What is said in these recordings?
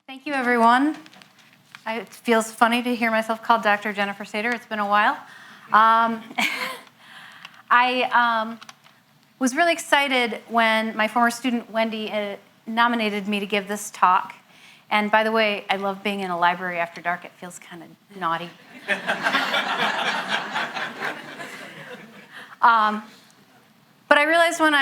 Thank you, everyone. It feels funny to hear myself called Dr. Jennifer Sater. It's been a while. I was really excited when my former student, Wendy, nominated me to give this talk. And by the way, I love being in a library after dark. It feels kind of naughty. But I realized when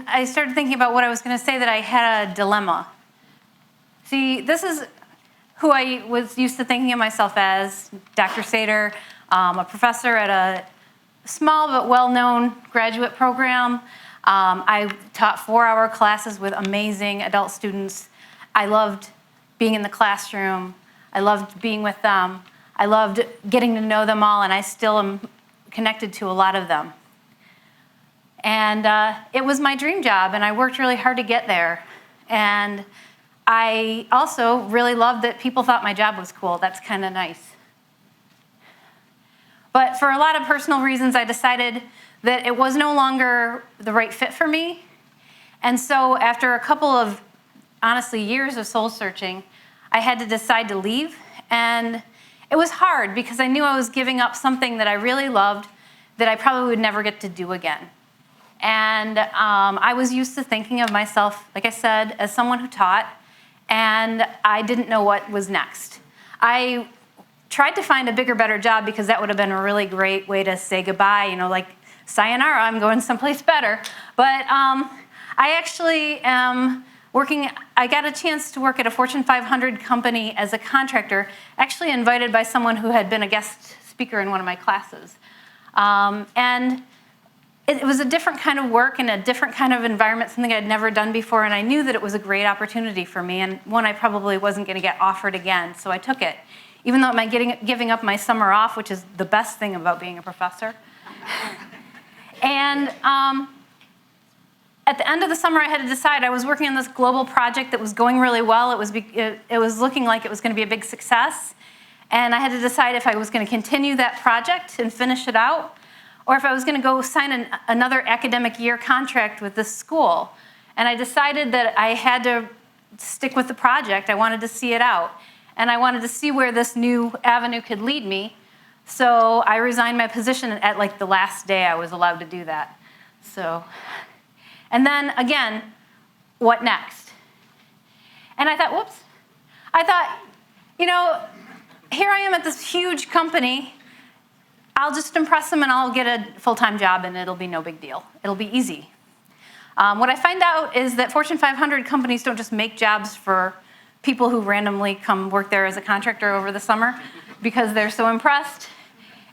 I started thinking about what I was going to say that I had a dilemma. See, this is who I was used to thinking of myself as, Dr. Sater, a professor at a small but well-known graduate program. I taught 4-hour classes with amazing adult students. I loved being in the classroom. I loved being with them. I loved getting to know them all, and I still am connected to a lot of them. And it was my dream job, and I worked really hard to get there. And I also really loved that people thought my job was cool. That's kind of nice. But for a lot of personal reasons, I decided that it was no longer the right fit for me. And so after a couple of, honestly, years of soul searching, I had to decide to leave. And it was hard because I knew I was giving up something that I really loved that I probably would never get to do again. And I was used to thinking of myself, like I said, as someone who taught, and I didn't know what was next. I tried to find a bigger, better job because that would have been a really great way to say goodbye, like sayonara, I'm going someplace better. But I actually am working, I got a chance to work at a Fortune 500 company as a contractor, actually invited by someone who had been a guest speaker in one of my classes. And it was a different kind of work and a different kind of environment, something I'd never done before, and I knew that it was a great opportunity for me, and one I probably wasn't going to get offered again, so I took it. Even though it meant giving up my summer off, which is the best thing about being a professor. And at the end of the summer, I had to decide. I was working on this global project that was going really well. It was looking like it was going to be a big success, and I had to decide if I was going to continue that project and finish it out, or if I was going to go sign another academic year contract with this school. And I decided that I had to stick with the project. I wanted to see it out. And I wanted to see where this new avenue could lead me. So I resigned my position at like the last day I was allowed to do that. And then again, what next? And I thought, whoops. I thought, here I am at this huge company. I'll just impress them and I'll get a full-time job and it'll be no big deal. It'll be easy. What I find out is that Fortune 500 companies don't just make jobs for people who randomly come work there as a contractor over the summer because they're so impressed.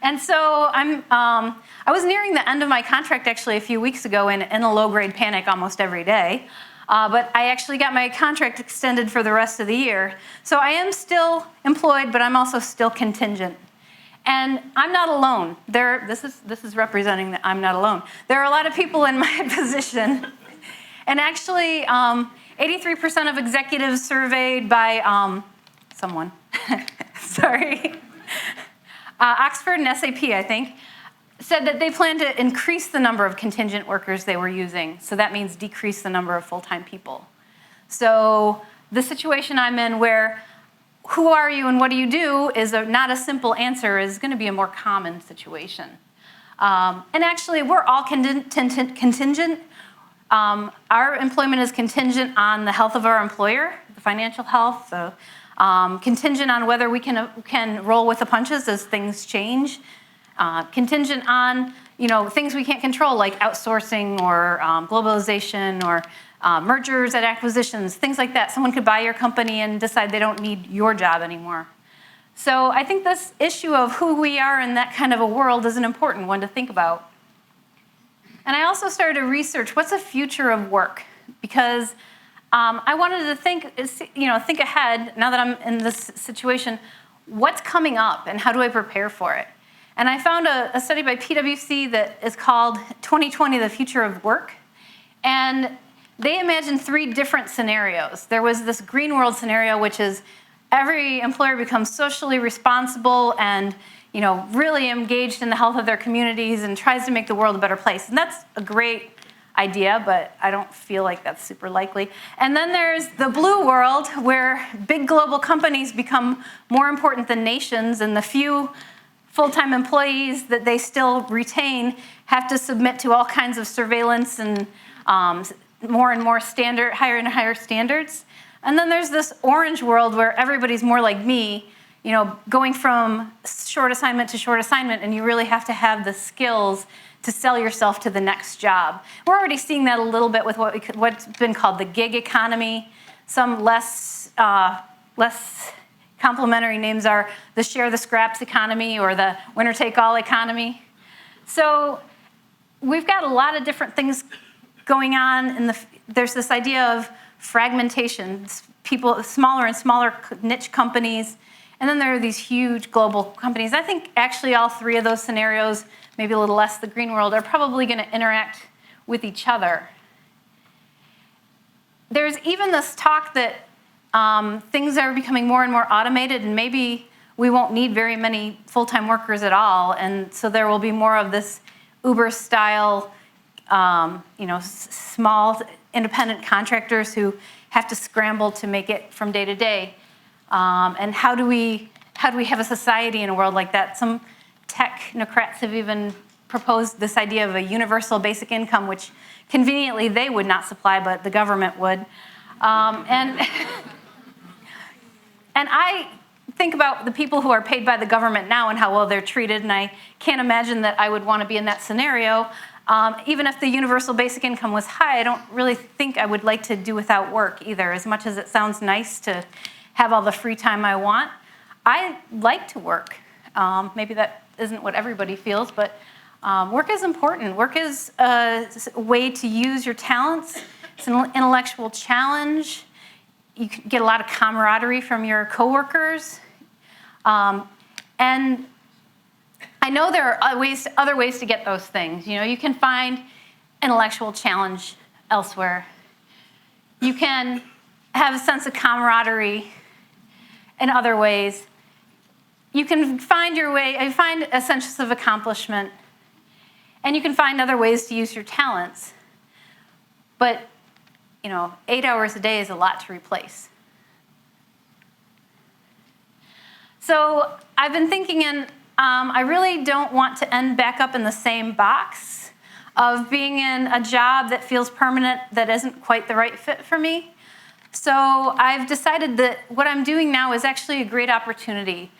And so I was nearing the end of my contract actually a few weeks ago in a low-grade panic almost every day. But I actually got my contract extended for the rest of the year. So I am still employed, but I'm also still contingent. And I'm not alone. This is representing that I'm not alone. There are a lot of people in my position. And actually, 83% of executives surveyed by someone, sorry, Oxford and SAP, I think, said that they plan to increase the number of contingent workers they were using. So that means decrease the number of full-time people. So the situation I'm in where who are you and what do you do is not a simple answer, is going to be a more common situation. And actually, we're all contingent. Our employment is contingent on the health of our employer, the financial health, contingent on whether we can roll with the punches as things change, contingent on things we can't control like outsourcing or globalization or mergers and acquisitions, things like that. Someone could buy your company and decide they don't need your job anymore. So I think this issue of who we are in that kind of a world is an important one to think about. And I also started to research what's the future of work, because I wanted to think ahead, now that I'm in this situation, what's coming up and how do I prepare for it? And I found a study by PwC that is called 2020, The Future of Work. And they imagined 3 different scenarios. There was this green world scenario, which is every employer becomes socially responsible and really engaged in the health of their communities and tries to make the world a better place. And that's a great idea, but I don't feel like that's super likely. And then there's the blue world, where big global companies become more important than nations, and the few full-time employees that they still retain have to submit to all kinds of surveillance and more and more higher and higher standards. And then there's this orange world where everybody's more like me, going from short assignment to short assignment, and you really have to have the skills to sell yourself to the next job. We're already seeing that a little bit with what's been called the gig economy. Some less complimentary names are the share the scraps economy or the winner take all economy. So we've got a lot of different things going on. There's this idea of fragmentation, people, smaller and smaller niche companies, and then there are these huge global companies. I think actually all three of those scenarios, maybe a little less the green world, are probably going to interact with each other. There's even this talk that things are becoming more and more automated, and maybe we won't need very many full-time workers at all, and so there will be more of this Uber-style, small independent contractors who have to scramble to make it from day to day. And how do we have a society in a world like that? Some technocrats have even proposed this idea of a universal basic income, which conveniently they would not supply, but the government would. And I think about the people who are paid by the government now and how well they're treated, and I can't imagine that I would want to be in that scenario. Even if the universal basic income was high, I don't really think I would like to do without work either. As much as it sounds nice to have all the free time I want, I like to work. Maybe that isn't what everybody feels, but work is important. Work is a way to use your talents. It's an intellectual challenge. You can get a lot of camaraderie from your coworkers. And I know there are other ways to get those things. You can find intellectual challenge elsewhere. You can have a sense of camaraderie in other ways. You can find a sense of accomplishment, and you can find other ways to use your talents. But 8 hours a day is a lot to replace. So I've been thinking, and I really don't want to end back up in the same box of being in a job that feels permanent that isn't quite the right fit for me. So I've decided that what I'm doing now is actually a great opportunity.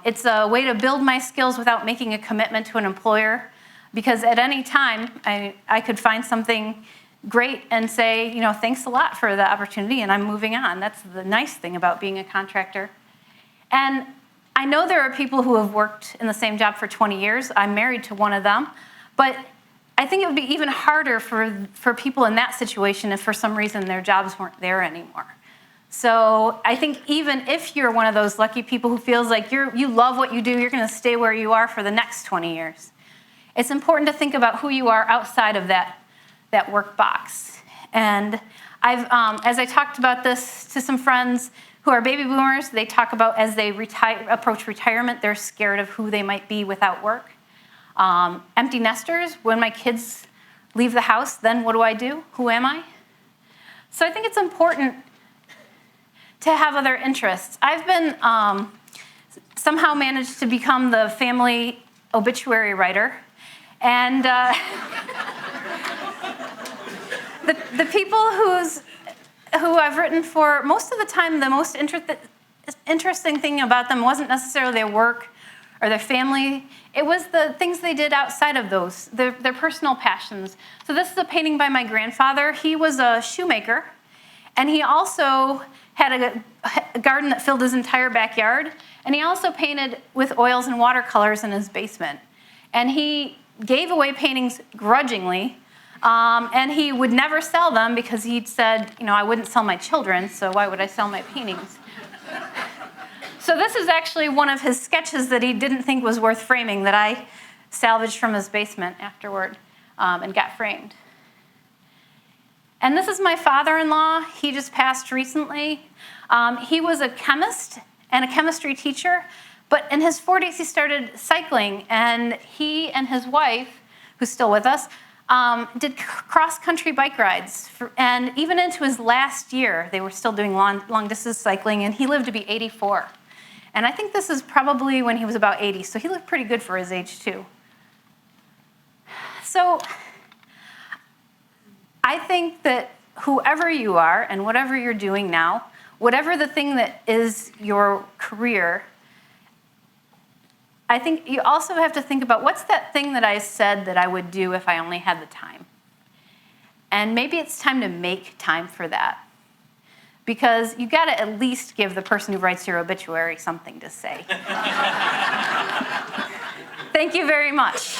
It's a way to build my skills without making a commitment to an employer, because at any time I could find something great and say, thanks a lot for the opportunity, and I'm moving on. That's the nice thing about being a contractor. And I know there are people who have worked in the same job for 20 years. I'm married to one of them. But I think it would be even harder for people in that situation if for some reason their jobs weren't there anymore. So I think even if you're one of those lucky people who feels like you love what you do, you're going to stay where you are for the next 20 years. It's important to think about who you are outside of that work box. And I've, as I talked about this to some friends who are baby boomers, they talk about as they approach retirement, they're scared of who they might be without work. Empty nesters, when my kids leave the house, then what do? Who am I? So I think it's important to have other interests. I've been somehow managed to become the family obituary writer. And the people who I've written for, most of the time, the most interesting thing about them wasn't necessarily their work or their family. It was the things they did outside of those, their personal passions. So this is a painting by my grandfather. He was a shoemaker, and he also had a garden that filled his entire backyard, and he also painted with oils and watercolors in his basement. And he gave away paintings grudgingly, and he would never sell them because he'd said, I wouldn't sell my children, so why would I sell my paintings? So this is actually one of his sketches that he didn't think was worth framing that I salvaged from his basement afterward and got framed. And this is my father-in-law. He just passed recently. He was a chemist and a chemistry teacher, but in his 40s he started cycling, and he and his wife, who's still with us, Did cross-country bike rides. And even into his last year, they were still doing long-distance cycling, and he lived to be 84. And I think this is probably when he was about 80, so he looked pretty good for his age, too. So I think that whoever you are and whatever you're doing now, whatever the thing that is your career, I think you also have to think about what's that thing that I said that I would do if I only had the time. And maybe it's time to make time for that. Because you got to at least give the person who writes your obituary something to say. Thank you very much.